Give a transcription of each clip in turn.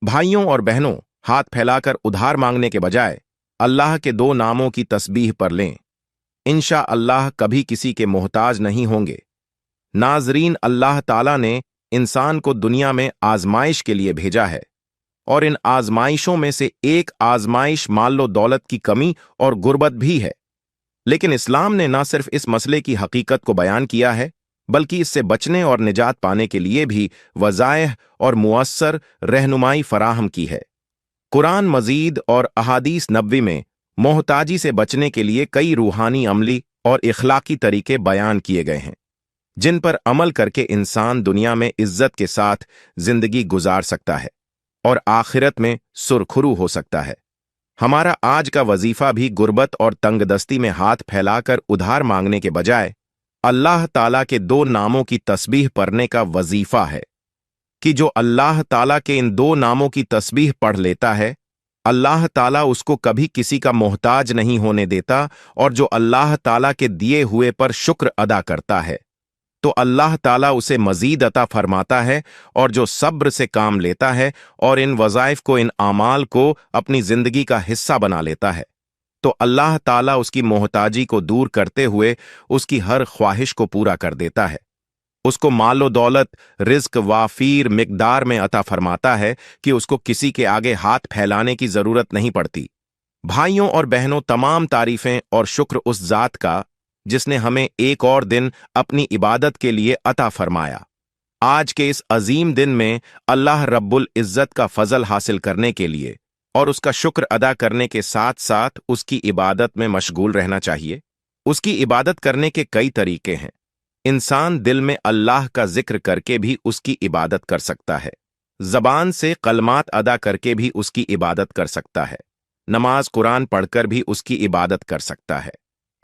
भाइयों और बहनों, हाथ फैलाकर उधार मांगने के बजाय अल्लाह के दो नामों की तस्बीह पर लें। इंशा अल्लाह कभी किसी के मोहताज नहीं होंगे। नाजरीन, अल्लाह ताला ने इंसान को दुनिया में आजमाइश के लिए भेजा है, और इन आजमाइशों में से एक आजमाइश मालो दौलत की कमी और गुर्बत भी है। लेकिन इस्लाम ने न सिर्फ इस मसले की हकीकत को बयान किया है, बल्कि इससे बचने और निजात पाने के लिए भी वज़ाइह और मुअस्सर रहनुमाई फराहम की है। कुरान मजीद और अहादीस नबवी में मोहताजी से बचने के लिए कई रूहानी, अमली और इखलाकी तरीके बयान किए गए हैं, जिन पर अमल करके इंसान दुनिया में इज्जत के साथ जिंदगी गुजार सकता है और आखिरत में सुरखरू हो सकता है। हमारा आज का वजीफा भी गुर्बत और तंगदस्ती में हाथ फैलाकर उधार मांगने के बजाय अल्लाह ताला के दो नामों की तस्बीह पढ़ने का वजीफा है कि जो अल्लाह ताला के इन दो नामों की तस्बीह पढ़ लेता है, अल्लाह ताला उसको कभी किसी का मोहताज नहीं होने देता, और जो अल्लाह ताला के दिए हुए पर शुक्र अदा करता है तो अल्लाह ताला उसे मजीद अता फरमाता है, और जो सब्र से काम लेता है और इन वज़ाइफ को, इन आमाल को अपनी जिंदगी का हिस्सा बना लेता है, तो अल्लाह ताला उसकी मोहताजी को दूर करते हुए उसकी हर ख्वाहिश को पूरा कर देता है। उसको मालो दौलत, रिज्क वाफीर मिकदार में अता फरमाता है कि उसको किसी के आगे हाथ फैलाने की जरूरत नहीं पड़ती। भाइयों और बहनों, तमाम तारीफें और शुक्र उस जात का जिसने हमें एक और दिन अपनी इबादत के लिए अता फरमाया। आज के इस अजीम दिन में अल्लाह रब्बुल इज्जत का फजल हासिल करने के लिए और उसका शुक्र अदा करने के साथ साथ उसकी इबादत में मशगूल रहना चाहिए। उसकी इबादत करने के कई तरीके हैं। इंसान दिल में अल्लाह का जिक्र करके भी उसकी इबादत कर सकता है, जबान से कलमात अदा करके भी उसकी इबादत कर सकता है, नमाज कुरान पढ़कर भी उसकी इबादत कर सकता है,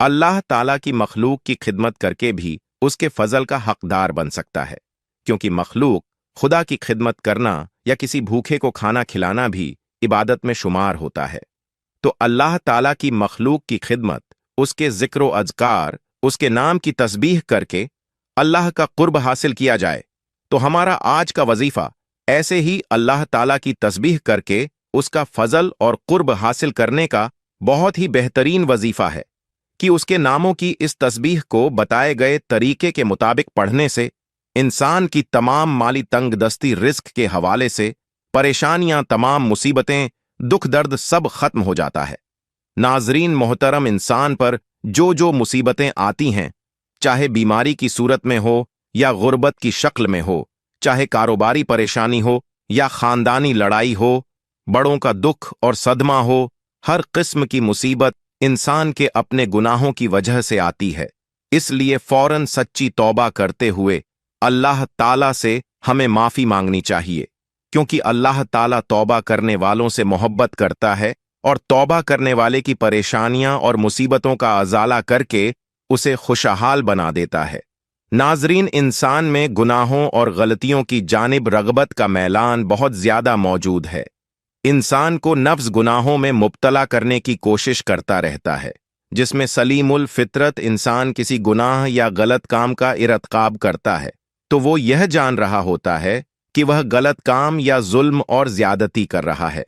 अल्लाह ताला की मखलूक की खिदमत करके भी उसके फजल का हकदार बन सकता है, क्योंकि मखलूक खुदा की खिदमत करना या किसी भूखे को खाना खिलाना भी इबादत में शुमार होता है। तो अल्लाह ताला की मखलूक की खिदमत, उसके जिक्र व अज़कार, उसके नाम की तस्बीह करके अल्लाह का कुर्ब हासिल किया जाए, तो हमारा आज का वजीफा ऐसे ही अल्लाह ताला की तस्बीह करके उसका फजल और कुर्ब हासिल करने का बहुत ही बेहतरीन वजीफा है कि उसके नामों की इस तस्बीह को बताए गए तरीके के मुताबिक पढ़ने से इंसान की तमाम माली तंगदस्ती, रिस्क के हवाले से परेशानियां, तमाम मुसीबतें, दुख दर्द सब खत्म हो जाता है। नाजरीन मोहतरम, इंसान पर जो जो मुसीबतें आती हैं, चाहे बीमारी की सूरत में हो या गुर्बत की शक्ल में हो, चाहे कारोबारी परेशानी हो या खानदानी लड़ाई हो, बड़ों का दुख और सदमा हो, हर किस्म की मुसीबत इंसान के अपने गुनाहों की वजह से आती है। इसलिए फौरन सच्ची तौबा करते हुए अल्लाह ताला से हमें माफी मांगनी चाहिए, क्योंकि अल्लाह ताला तौबा करने वालों से मोहब्बत करता है और तौबा करने वाले की परेशानियां और मुसीबतों का अजाला करके उसे खुशहाल बना देता है। नाजरीन, इंसान में गुनाहों और गलतियों की जानिब रगबत का मैलान बहुत ज्यादा मौजूद है। इंसान को नफ्स गुनाहों में मुब्तला करने की कोशिश करता रहता है, जिसमें सलीमुल फितरत इंसान किसी गुनाह या गलत काम का इरतकाब करता है तो वो यह जान रहा होता है कि वह गलत काम या जुल्म और ज्यादती कर रहा है।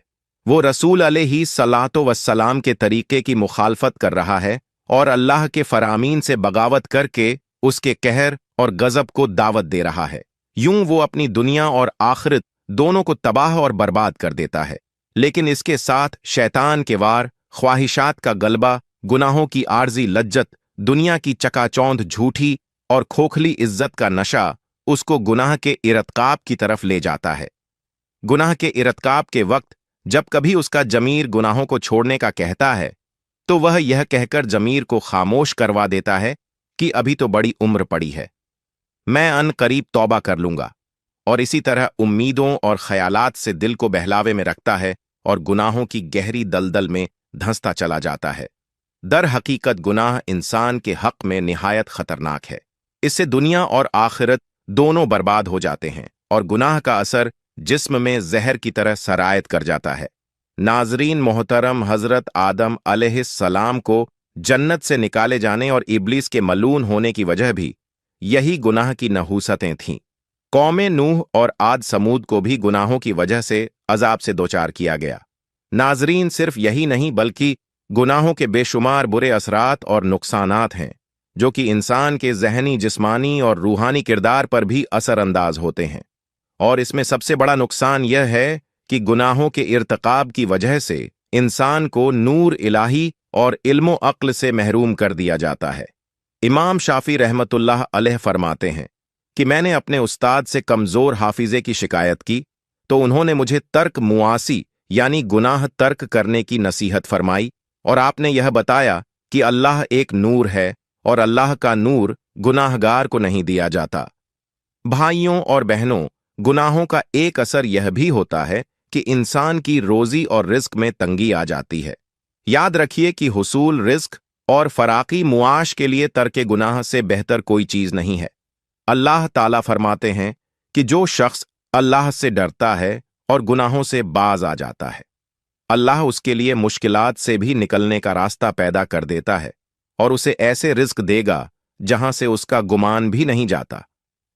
वो रसूल अलैहि सलातो वस्सलाम के तरीके की मुखालफत कर रहा है और अल्लाह के फरामीन से बगावत करके उसके कहर और गजब को दावत दे रहा है। यूं वो अपनी दुनिया और आखिरत दोनों को तबाह और बर्बाद कर देता है। लेकिन इसके साथ शैतान के वार, ख्वाहिशात का गलबा, गुनाहों की आर्जी लज्जत, दुनिया की चकाचौंध झूठी और खोखली इज्जत का नशा उसको गुनाह के इरतकाब की तरफ ले जाता है। गुनाह के इरतकाब के वक्त जब कभी उसका जमीर गुनाहों को छोड़ने का कहता है, तो वह यह कहकर जमीर को खामोश करवा देता है कि अभी तो बड़ी उम्र पड़ी है, मैं अन करीब तौबा कर लूंगा, और इसी तरह उम्मीदों और ख्यालात से दिल को बहलावे में रखता है और गुनाहों की गहरी दलदल में धंसता चला जाता है। दर हकीकत गुनाह इंसान के हक में निहायत खतरनाक है। इससे दुनिया और आखिरत दोनों बर्बाद हो जाते हैं और गुनाह का असर जिस्म में जहर की तरह सरायत कर जाता है। नाजरीन मोहतरम, हजरत आदम अलैहिस्सलाम को जन्नत से निकाले जाने और इब्लीस के मलून होने की वजह भी यही गुनाह की नहूसतें थीं। कौम नूह और आद समूद को भी गुनाहों की वजह से अजाब से दोचार किया गया। नाजरीन, सिर्फ यही नहीं बल्कि गुनाहों के बेशुमार बुरे असरात और नुकसानात हैं जो कि इंसान के जहनी, जिस्मानी और रूहानी किरदार पर भी असरअंदाज होते हैं। और इसमें सबसे बड़ा नुकसान यह है कि गुनाहों के इर्तिकाब की वजह से इंसान को नूर इलाही और इल्मो अक्ल से महरूम कर दिया जाता है। इमाम शाफी रहमतुल्लाह अलैह फरमाते हैं कि मैंने अपने उस्ताद से कमज़ोर हाफिजे की शिकायत की तो उन्होंने मुझे तर्क मुआसी यानी गुनाह तर्क करने की नसीहत फरमाई, और आपने यह बताया कि अल्लाह एक नूर है और अल्लाह का नूर गुनाहगार को नहीं दिया जाता। भाइयों और बहनों, गुनाहों का एक असर यह भी होता है कि इंसान की रोजी और रिस्क में तंगी आ जाती है। याद रखिए कि हुसूल रिस्क और फराकी मुआश के लिए तर्के गुनाह से बेहतर कोई चीज नहीं है। अल्लाह ताला फरमाते हैं कि जो शख्स अल्लाह से डरता है और गुनाहों से बाज आ जाता है, अल्लाह उसके लिए मुश्किलात से भी निकलने का रास्ता पैदा कर देता है और उसे ऐसे रिस्क देगा जहां से उसका गुमान भी नहीं जाता।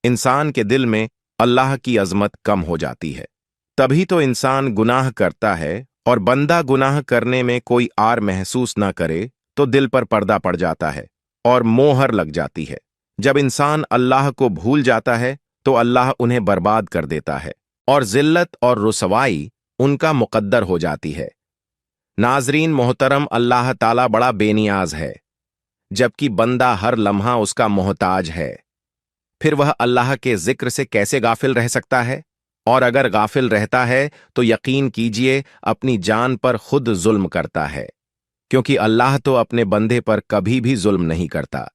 इंसान के दिल में अल्लाह की अजमत कम हो जाती है। तभी तो इंसान गुनाह करता है, और बंदा गुनाह करने में कोई आर महसूस न करे तो दिल पर पर्दा पड़ जाता है और मोहर लग जाती है। जब इंसान अल्लाह को भूल जाता है तो अल्लाह उन्हें बर्बाद कर देता है और जिल्लत और रुसवाई उनका मुकद्दर हो जाती है। नाजरीन मोहतरम, अल्लाह ताला बड़ा बेनियाज है, जबकि बंदा हर लम्हा उसका मोहताज है। फिर वह अल्लाह के जिक्र से कैसे गाफिल रह सकता है? और अगर गाफिल रहता है तो यकीन कीजिए अपनी जान पर खुद जुल्म करता है, क्योंकि अल्लाह तो अपने बंदे पर कभी भी जुल्म नहीं करता,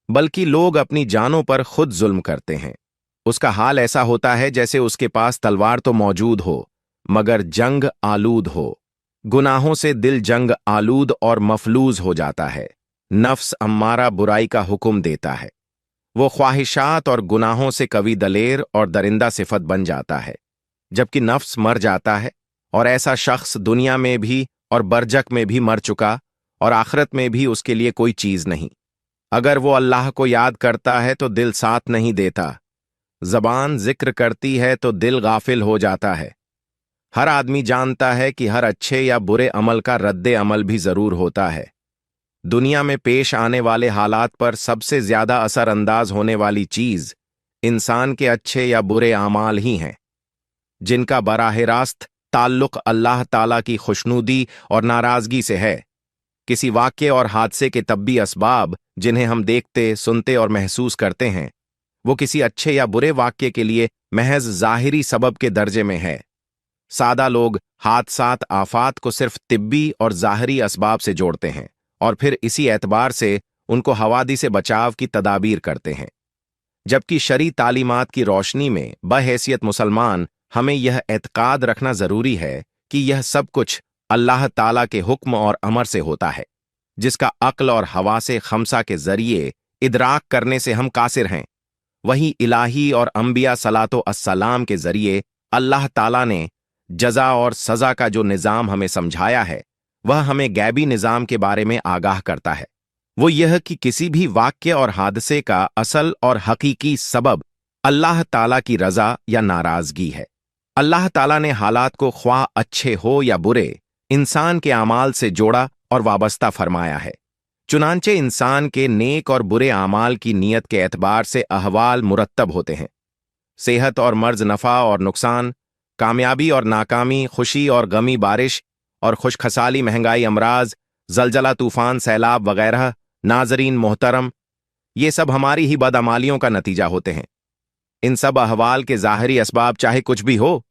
बल्कि लोग अपनी जानों पर खुद जुल्म करते हैं। उसका हाल ऐसा होता है जैसे उसके पास तलवार तो मौजूद हो मगर जंग आलूद हो। गुनाहों से दिल जंग आलूद और मफलूज हो जाता है। नफ्स अम्मारा बुराई का हुक्म देता है। वो ख्वाहिशात और गुनाहों से कवि दलेर और दरिंदा सिफत बन जाता है, जबकि नफ्स मर जाता है, और ऐसा शख्स दुनिया में भी और बरजक में भी मर चुका और आखिरत में भी उसके लिए कोई चीज नहीं। अगर वो अल्लाह को याद करता है तो दिल साथ नहीं देता, जबान जिक्र करती है तो दिल गाफिल हो जाता है। हर आदमी जानता है कि हर अच्छे या बुरे अमल का रद्दे अमल भी जरूर होता है। दुनिया में पेश आने वाले हालात पर सबसे ज्यादा असर अंदाज होने वाली चीज इंसान के अच्छे या बुरे आमाल ही हैं, जिनका बराह रास्त ताल्लुक अल्लाह ताला की खुशनुदी और नाराजगी से है। किसी वाक्य और हादसे के तब्बी असबाब जिन्हें हम देखते, सुनते और महसूस करते हैं, वो किसी अच्छे या बुरे वाक्य के लिए महज जाहिरी सबब के दर्जे में है। सादा लोग हादसात, आफात को सिर्फ तिब्बी और जाहिरी असबाब से जोड़ते हैं और फिर इसी एतबार से उनको हवादी से बचाव की तदाबीर करते हैं, जबकि शरी तालीमात की रोशनी में बहैसियत मुसलमान हमें यह एतकाद रखना जरूरी है कि यह सब कुछ अल्लाह ताला के हुक्म और अमर से होता है, जिसका अक्ल और हवासे खमसा के जरिए इदराक करने से हम कासिर हैं। वहीं इलाही और अंबिया सलातो अस्सलाम के जरिए अल्लाह ताला ने जजा और सजा का जो निज़ाम हमें समझाया है, वह हमें गैबी निज़ाम के बारे में आगाह करता है। वो यह कि किसी भी वाक्य और हादसे का असल और हकीकी सबब अल्लाह ताला की रजा या नाराजगी है। अल्लाह ताला ने हालात को ख्वाह अच्छे हो या बुरे इंसान के आमाल से जोड़ा और वाबस्ता फरमाया है। चुनांचे इंसान के नेक और बुरे आमाल की नीयत के एतबार से अहवाल मुरत्तब होते हैं। सेहत और मर्ज, नफ़ा और नुकसान, कामयाबी और नाकामी, खुशी और गमी, बारिश और खुशखसाली, महंगाई, अमराज, जलजला, तूफान, सैलाब वगैरह। नाजरीन मोहतरम, ये सब हमारी ही बदअमालियों का नतीजा होते हैं। इन सब अहवाल के ज़ाहिरी असबाब चाहे कुछ भी हो,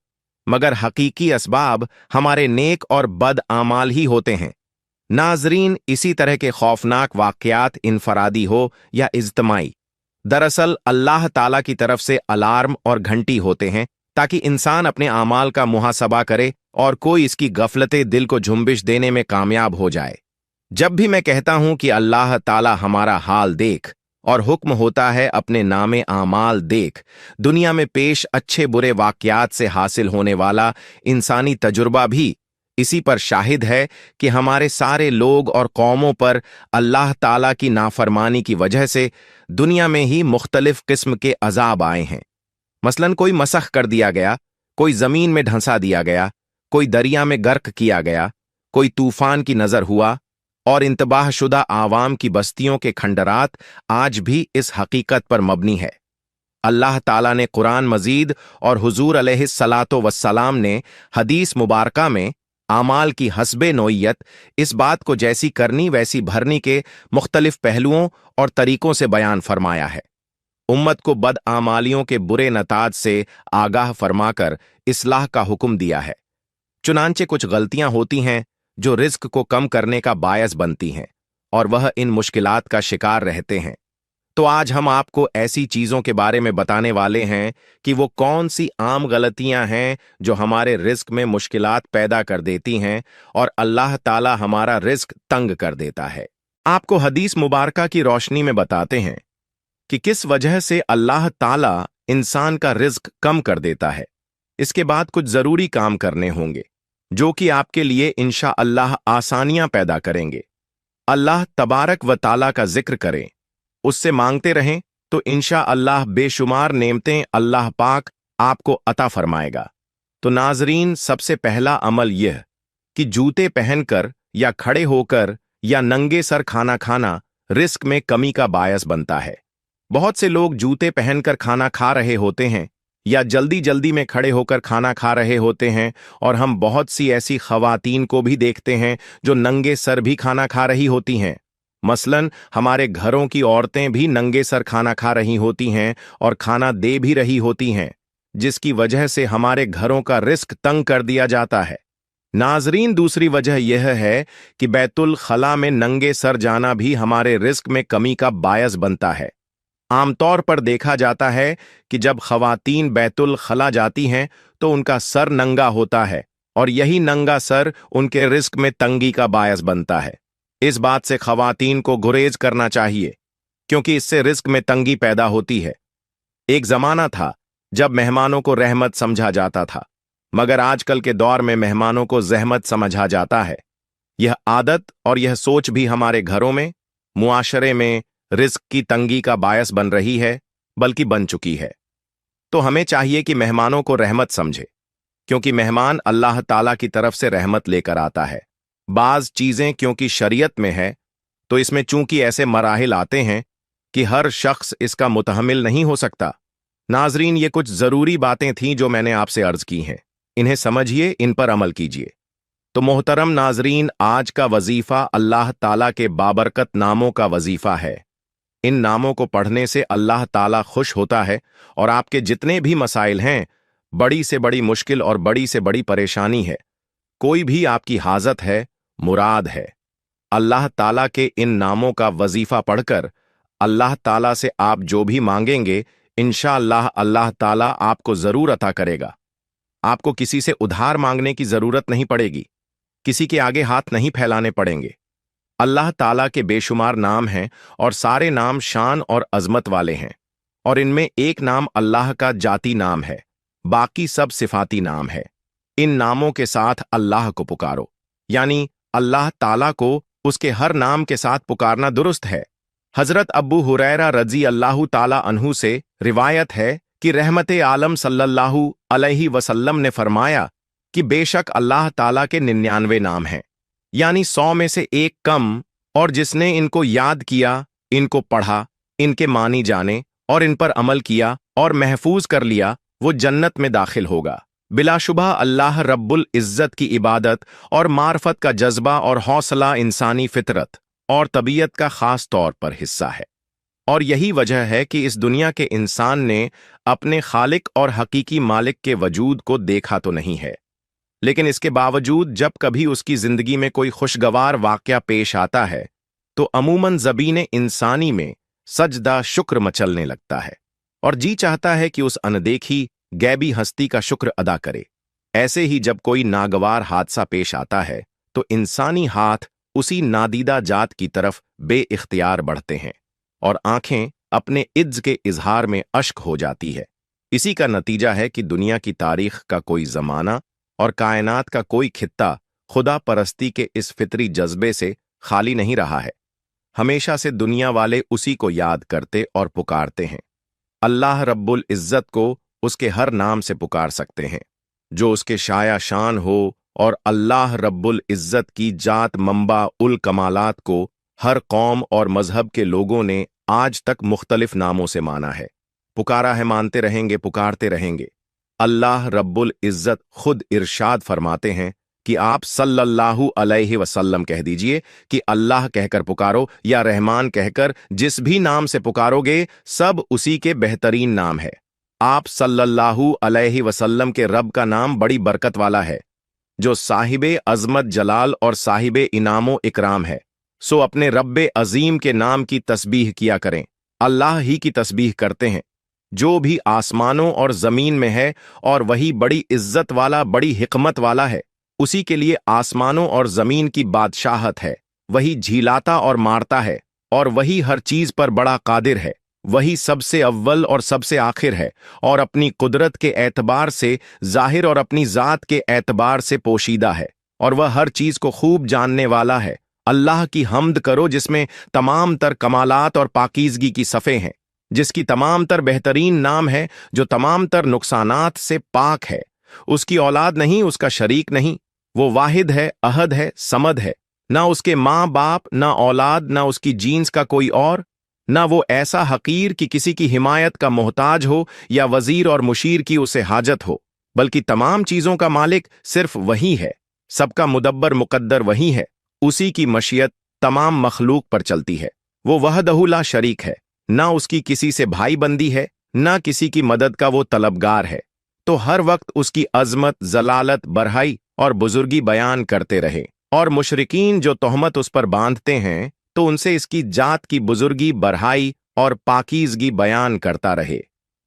मगर हकीकी असबाब हमारे नेक और बद आमाल ही होते हैं। नाजरीन, इसी तरह के खौफनाक वाक़यात इनफरादी हो या इज्तमाई, दरअसल अल्लाह ताला की तरफ से अलार्म और घंटी होते हैं ताकि इंसान अपने आमाल का मुहासबा करे और कोई इसकी गफलते दिल को झुंबिश देने में कामयाब हो जाए। जब भी मैं कहता हूं कि अल्लाह ताला हमारा हाल देख, और हुक्म होता है अपने नामे आमाल देख, दुनिया में पेश अच्छे बुरे वाक़यात से हासिल होने वाला इंसानी तजुर्बा भी इसी पर शाहिद है कि हमारे सारे लोग और कौमों पर अल्लाह ताला की नाफरमानी की वजह से दुनिया में ही मुख्तलिफ किस्म के अजाब आए हैं। मसलन कोई मसख कर दिया गया, कोई जमीन में ढंसा दिया गया, कोई दरिया में गर्क किया गया, कोई तूफान की नजर हुआ, और इंतबाहशुदा आवाम की बस्तियों के खंडरात आज भी इस हकीकत पर मबनी है। अल्लाह ताला ने कुरान मजीद और हुजूर अलैहिस्सलातो वस्सलाम ने हदीस मुबारका में आमाल की हस्बे नोयत इस बात को जैसी करनी वैसी भरनी के मुख्तलिफ पहलुओं और तरीकों से बयान फरमाया है। उम्मत को बद आमालियों के बुरे नताज से आगाह फरमाकर इस्लाह का हुक्म दिया है। चुनांचे कुछ गलतियां होती हैं जो रिस्क को कम करने का बायस बनती हैं और वह इन मुश्किलात का शिकार रहते हैं। तो आज हम आपको ऐसी चीजों के बारे में बताने वाले हैं कि वो कौन सी आम गलतियां हैं जो हमारे रिस्क में मुश्किलात पैदा कर देती हैं और अल्लाह ताला हमारा रिस्क तंग कर देता है। आपको हदीस मुबारका की रोशनी में बताते हैं कि किस वजह से अल्लाह ताला इंसान का रिस्क कम कर देता है। इसके बाद कुछ जरूरी काम करने होंगे जो कि आपके लिए इंशा अल्लाह आसानियां पैदा करेंगे। अल्लाह तबारक व ताला का जिक्र करें, उससे मांगते रहें तो इंशा अल्लाह बेशुमार नेमतें अल्लाह पाक आपको अता फरमाएगा। तो नाजरीन, सबसे पहला अमल यह कि जूते पहनकर या खड़े होकर या नंगे सर खाना खाना रिस्क में कमी का बायस बनता है। बहुत से लोग जूते पहनकर खाना खा रहे होते हैं या जल्दी जल्दी में खड़े होकर खाना खा रहे होते हैं, और हम बहुत सी ऐसी खवातीन को भी देखते हैं जो नंगे सर भी खाना खा रही होती हैं। मसलन हमारे घरों की औरतें भी नंगे सर खाना खा रही होती हैं और खाना दे भी रही होती हैं, जिसकी वजह से हमारे घरों का रिस्क तंग कर दिया जाता है। नाजरीन, दूसरी वजह यह है कि बैतुल खला में नंगे सर जाना भी हमारे रिस्क में कमी का बायस बनता है। आमतौर पर देखा जाता है कि जब खवातीन बैतुल खला जाती हैं तो उनका सर नंगा होता है और यही नंगा सर उनके रिस्क में तंगी का बायस बनता है। इस बात से खवातीन को गुरेज करना चाहिए क्योंकि इससे रिस्क में तंगी पैदा होती है। एक जमाना था जब मेहमानों को रहमत समझा जाता था, मगर आजकल के दौर में मेहमानों को जहमत समझा जाता है। यह आदत और यह सोच भी हमारे घरों में, मुआशरे में रिस्क की तंगी का बायस बन रही है, बल्कि बन चुकी है। तो हमें चाहिए कि मेहमानों को रहमत समझे, क्योंकि मेहमान अल्लाह ताला की तरफ से रहमत लेकर आता है। बाज चीजें क्योंकि शरीयत में है तो इसमें चूंकि ऐसे मराहिल आते हैं कि हर शख्स इसका मुतहमिल नहीं हो सकता। नाजरीन, ये कुछ जरूरी बातें थीं जो मैंने आपसे अर्ज की हैं, इन्हें समझिए, इन पर अमल कीजिए। तो मोहतरम नाजरीन, आज का वजीफा अल्लाह ताला के बाबरकत नामों का वजीफा है। इन नामों को पढ़ने से अल्लाह ताला खुश होता है और आपके जितने भी मसाइल हैं, बड़ी से बड़ी मुश्किल और बड़ी से बड़ी परेशानी है, कोई भी आपकी हाजत है, मुराद है, अल्लाह ताला के इन नामों का वजीफा पढ़कर अल्लाह ताला से आप जो भी मांगेंगे इंशाअल्लाह अल्लाह ताला आपको जरूर अता करेगा। आपको किसी से उधार मांगने की जरूरत नहीं पड़ेगी, किसी के आगे हाथ नहीं फैलाने पड़ेंगे। अल्लाह ताला के बेशुमार नाम हैं और सारे नाम शान और अजमत वाले हैं, और इनमें एक नाम अल्लाह का जाती नाम है, बाकी सब सिफाती नाम है। इन नामों के साथ अल्लाह को पुकारो, यानी अल्लाह ताला को उसके हर नाम के साथ पुकारना दुरुस्त है। हजरत अब्बू हुरैरा रजी अल्लाहु ताला अन्हु से रिवायत है कि रहमते आलम सल्लल्लाहु अलैहि वसल्लम ने फरमाया कि बेशक अल्लाह ताला के 99 नाम हैं, यानी 100 में से एक कम, और जिसने इनको याद किया, इनको पढ़ा, इनके मानी जाने और इन पर अमल किया और महफूज कर लिया, वो जन्नत में दाखिल होगा। बिलाशुबह अल्लाह रब्बुल इज्जत की इबादत और मार्फत का जज्बा और हौसला इंसानी फितरत और तबीयत का खास तौर पर हिस्सा है, और यही वजह है कि इस दुनिया के इंसान ने अपने खालिक और हकीकी मालिक के वजूद को देखा तो नहीं है, लेकिन इसके बावजूद जब कभी उसकी जिंदगी में कोई खुशगवार वाकया पेश आता है तो अमूमन ज़बीन इंसानी में सजदा शुक्र मचलने लगता है और जी चाहता है कि उस अनदेखी गैबी हस्ती का शुक्र अदा करे। ऐसे ही जब कोई नागवार हादसा पेश आता है तो इंसानी हाथ उसी नादीदा जात की तरफ बेइख्तियार बढ़ते हैं और आंखें अपने इज्ज के इजहार में अश्क हो जाती है। इसी का नतीजा है कि दुनिया की तारीख का कोई जमाना और कायनात का कोई खित्ता खुदा परस्ती के इस फितरी जज्बे से खाली नहीं रहा है। हमेशा से दुनिया वाले उसी को याद करते और पुकारते हैं। अल्लाह रब्बुल इज्जत को उसके हर नाम से पुकार सकते हैं जो उसके शाया शान हो, और अल्लाह रब्बुल इज़्ज़त की जात मंबा उल कमालात को हर कौम और मजहब के लोगों ने आज तक मुख्तलिफ नामों से माना है, पुकारा है, मानते रहेंगे, पुकारते रहेंगे। अल्लाह रब्बुल इज़्ज़त खुद इरशाद फरमाते हैं कि आप सल्लल्लाहु अलैहि वसल्लम कह दीजिए कि अल्लाह कहकर पुकारो या रहमान कहकर जिस भी नाम से पुकारोगे सब उसी के बेहतरीन नाम है। आप सल्लल्लाहु अलैहि वसल्लम के रब का नाम बड़ी बरकत वाला है, जो साहिबे अजमत जलाल और साहिबे इनामो इकराम है। सो अपने रब्बे अजीम के नाम की तस्बीह किया करें। अल्लाह ही की तस्बीह करते हैं जो भी आसमानों और जमीन में है, और वही बड़ी इज्जत वाला, बड़ी हिकमत वाला है। उसी के लिए आसमानों और जमीन की बादशाहत है। वही झीलाता और मारता है, और वही हर चीज पर बड़ा कादिर है। वही सबसे अव्वल और सबसे आखिर है, और अपनी कुदरत के एतबार से जाहिर और अपनी जात के एतबार से पोशीदा है, और वह हर चीज को खूब जानने वाला है। अल्लाह की हम्द करो जिसमें तमाम तर कमालात और पाकीज़गी की सफ़े हैं, जिसकी तमाम तर बेहतरीन नाम है, जो तमाम तर नुकसानात से पाक है। उसकी औलाद नहीं, उसका शरीक नहीं। वो वाहिद है, अहद है, समद है। ना उसके माँ बाप, ना औलाद, ना उसकी जीन्स का कोई और। ना वो ऐसा हकीर कि किसी की हिमायत का मोहताज हो, या वजीर और मुशीर की उसे हाजत हो, बल्कि तमाम चीज़ों का मालिक सिर्फ वही है। सबका मुदब्बर मुकद्दर वही है। उसी की मशियत तमाम मखलूक पर चलती है। वो वहदहु ला शरीक है, ना उसकी किसी से भाई बंदी है, ना किसी की मदद का वो तलबगार है। तो हर वक्त उसकी अजमत, जलालत, बरहाई और बुजुर्गी बयान करते रहे, और मुशरिकीन जो तोहमत उस पर बांधते हैं तो उनसे इसकी जात की बुजुर्गी, बरहाई और पाकीज़गी बयान करता रहे।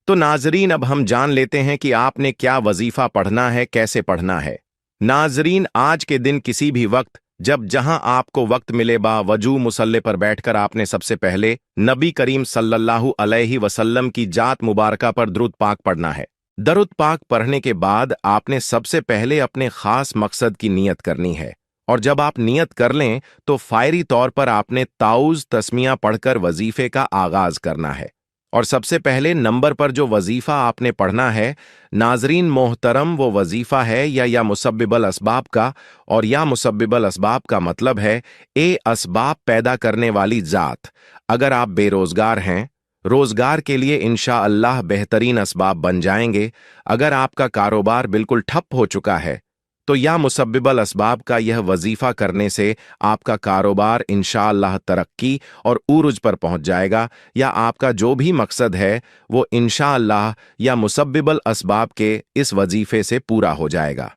तो नाजरीन, अब हम जान लेते हैं कि आपने क्या वजीफा पढ़ना है, कैसे पढ़ना है। नाजरीन, आज के दिन किसी भी वक्त जब जहां आपको वक्त मिले, बावजू मुसल्ले पर बैठकर आपने सबसे पहले नबी करीम सल्लल्लाहु अलैहि वसल्लम की जात मुबारका पर दरूद पाक पढ़ना है। दरूद पाक पढ़ने के बाद आपने सबसे पहले अपने खास मकसद की नियत करनी है, और जब आप नियत कर लें तो फायरी तौर पर आपने ताउज़ तस्मिया पढ़कर वजीफे का आगाज करना है। और सबसे पहले नंबर पर जो वजीफा आपने पढ़ना है, नाजरीन मोहतरम, वो वजीफा है या मुसब्बिबल असबाब का। और या मुसब्बिबल असबाब का मतलब है ए असबाब पैदा करने वाली जात। अगर आप बेरोजगार हैं, रोजगार के लिए इंशा अल्लाह बेहतरीन असबाब बन जाएंगे। अगर आपका कारोबार बिल्कुल ठप हो चुका है तो या मुसब्बिबल असबाब का यह वजीफा करने से आपका कारोबार इंशाअल्लाह तरक्की और उरूज पर पहुंच जाएगा, या आपका जो भी मकसद है वो इंशाअल्लाह या मुसब्बिबल असबाब के इस वजीफे से पूरा हो जाएगा।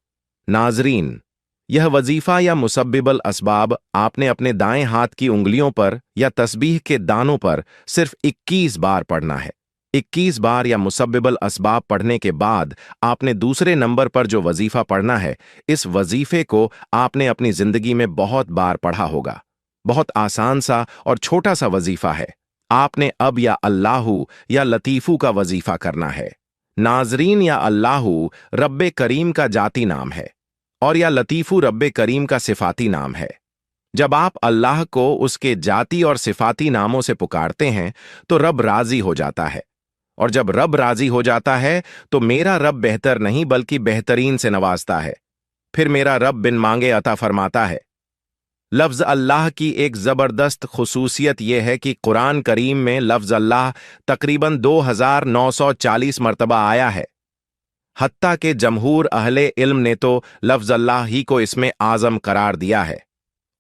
नाजरीन, यह वजीफा या मुसब्बिबल असबाब आपने अपने दाएं हाथ की उंगलियों पर या तस्बीह के दानों पर सिर्फ 21 बार पढ़ना है। 21 बार या मुसब्बिबल असबाब पढ़ने के बाद आपने दूसरे नंबर पर जो वजीफा पढ़ना है, इस वजीफे को आपने अपनी जिंदगी में बहुत बार पढ़ा होगा। बहुत आसान सा और छोटा सा वजीफा है। आपने अब या अल्लाहू या लतीफू का वजीफा करना है। नाजरीन, या अल्लाहू रब्बे करीम का जाती नाम है, और या लतीफू रब्बे करीम का सिफाती नाम है। जब आप अल्लाह को उसके जाती और सिफाती नामों से पुकारते हैं तो रब राजी हो जाता है, और जब रब राजी हो जाता है तो मेरा रब बेहतर नहीं बल्कि बेहतरीन से नवाजता है। फिर मेरा रब बिन मांगे अता फरमाता है। लफ्ज अल्लाह की एक जबरदस्त खुसूसियत यह है कि कुरान करीम में लफ्ज अल्लाह तकरीबन 2940 मरतबा आया है। हत्ता के जमहूर अहले इल्म ने तो लफ्ज अल्लाह ही को इसमें आजम करार दिया है।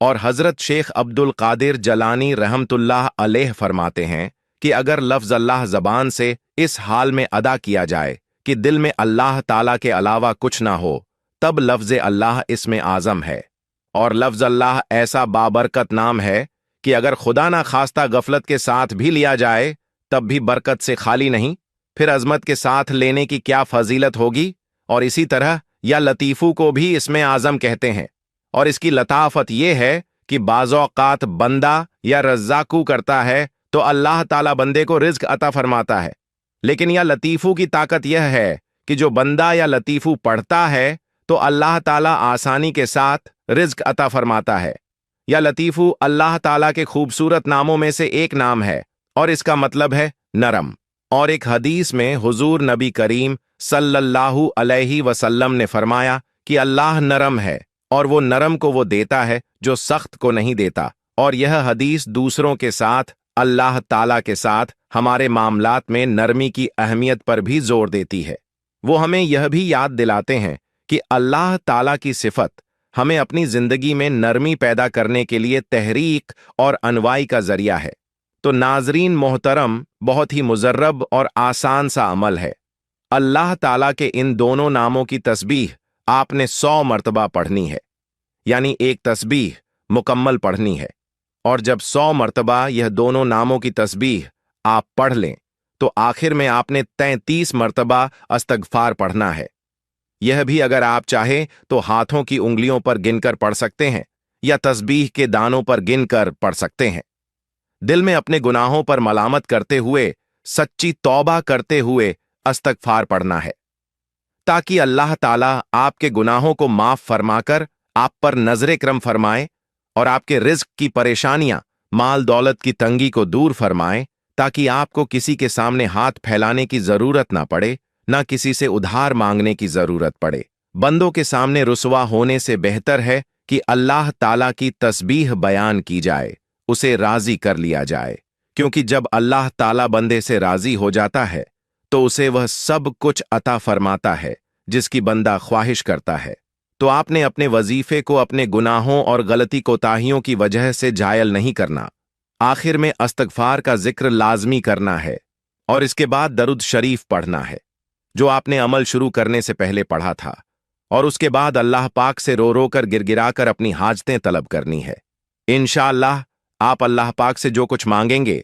और हजरत शेख अब्दुल कादिर जलानी रहमतुल्लाह अलैह फरमाते हैं कि अगर लफ्ज अल्लाह जबान से इस हाल में अदा किया जाए कि दिल में अल्लाह ताला के अलावा कुछ ना हो, तब लफ्ज अल्लाह इसमें आजम है। और लफ्ज अल्लाह ऐसा बाबरकत नाम है कि अगर खुदा ना खास्ता गफलत के साथ भी लिया जाए तब भी बरकत से खाली नहीं, फिर अजमत के साथ लेने की क्या फजीलत होगी। और इसी तरह या लतीफू को भी इसमें आजम कहते हैं। और इसकी लताफत यह है कि बाज़ौक़ात बंदा या रज़्ज़ाकू करता है तो अल्लाह ताला बंदे को रिज्क अता फरमाता है, लेकिन या लतीफू की ताकत यह है कि जो बंदा या लतीफू पढ़ता है तो अल्लाह ताला आसानी के साथ रिज्क अता फरमाता है। या लतीफू अल्लाह ताला के खूबसूरत नामों में से एक नाम है, और इसका मतलब है नरम। और एक हदीस में हुजूर नबी करीम सल्लल्लाहु अलैहि वसल्लम ने फरमाया कि अल्लाह नरम है और वो नरम को वो देता है जो सख्त को नहीं देता। और यह हदीस दूसरों के साथ अल्लाह ताला के साथ हमारे मामलात में नरमी की अहमियत पर भी जोर देती है। वो हमें यह भी याद दिलाते हैं कि अल्लाह ताला की सिफत हमें अपनी जिंदगी में नरमी पैदा करने के लिए तहरीक और अनवाई का जरिया है। तो नाजरीन मोहतरम, बहुत ही मुजर्रब और आसान सा अमल है। अल्लाह ताला के इन दोनों नामों की तस्बीह आपने 100 मर्तबा पढ़नी है, यानी एक तस्बीह मुकम्मल पढ़नी है। और जब 100 मर्तबा यह दोनों नामों की तस्बीह आप पढ़ लें तो आखिर में आपने 33 मर्तबा अस्तगफार पढ़ना है। यह भी अगर आप चाहे तो हाथों की उंगलियों पर गिनकर पढ़ सकते हैं या तस्बीह के दानों पर गिनकर पढ़ सकते हैं। दिल में अपने गुनाहों पर मलामत करते हुए, सच्ची तौबा करते हुए अस्तगफार पढ़ना है, ताकि अल्लाह ताला आपके गुनाहों को माफ फरमाकर आप पर नजरे करम फरमाए और आपके रिज्क की परेशानियां, माल दौलत की तंगी को दूर फरमाए, ताकि आपको किसी के सामने हाथ फैलाने की जरूरत ना पड़े, ना किसी से उधार मांगने की जरूरत पड़े। बंदों के सामने रुसवा होने से बेहतर है कि अल्लाह ताला की तस्बीह बयान की जाए, उसे राजी कर लिया जाए, क्योंकि जब अल्लाह ताला बंदे से राजी हो जाता है तो उसे वह सब कुछ अता फरमाता है जिसकी बंदा ख्वाहिश करता है। तो आपने अपने वजीफे को अपने गुनाहों और गलती कोताहियों की वजह से जायल नहीं करना। आखिर में अस्तगफार का जिक्र लाजमी करना है और इसके बाद दरुद शरीफ पढ़ना है, जो आपने अमल शुरू करने से पहले पढ़ा था, और उसके बाद अल्लाह पाक से रो रो कर गिरगिरा कर अपनी हाजतें तलब करनी है। इंशाअल्लाह आप अल्लाह पाक से जो कुछ मांगेंगे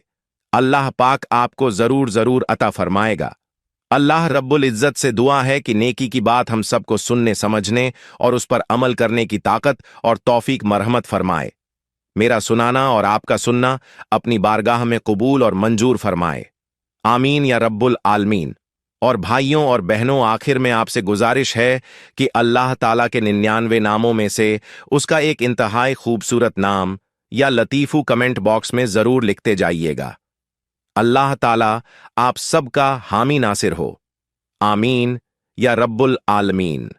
अल्लाह पाक आपको जरूर जरूर अता फरमाएगा। अल्लाह रब्बुल इज्जत से दुआ है कि नेकी की बात हम सबको सुनने, समझने और उस पर अमल करने की ताकत और तौफीक मरहमत फरमाए। मेरा सुनाना और आपका सुनना अपनी बारगाह में कबूल और मंजूर फरमाए। आमीन या रब्बुल आलमीन। और भाइयों और बहनों, आखिर में आपसे गुजारिश है कि अल्लाह ताला के 99 नामों में से उसका एक इंतहाई खूबसूरत नाम या लतीफू कमेंट बॉक्स में जरूर लिखते जाइएगा। अल्लाह ताला आप सबका हामी नासिर हो। आमीन या रब्बुल आलमीन।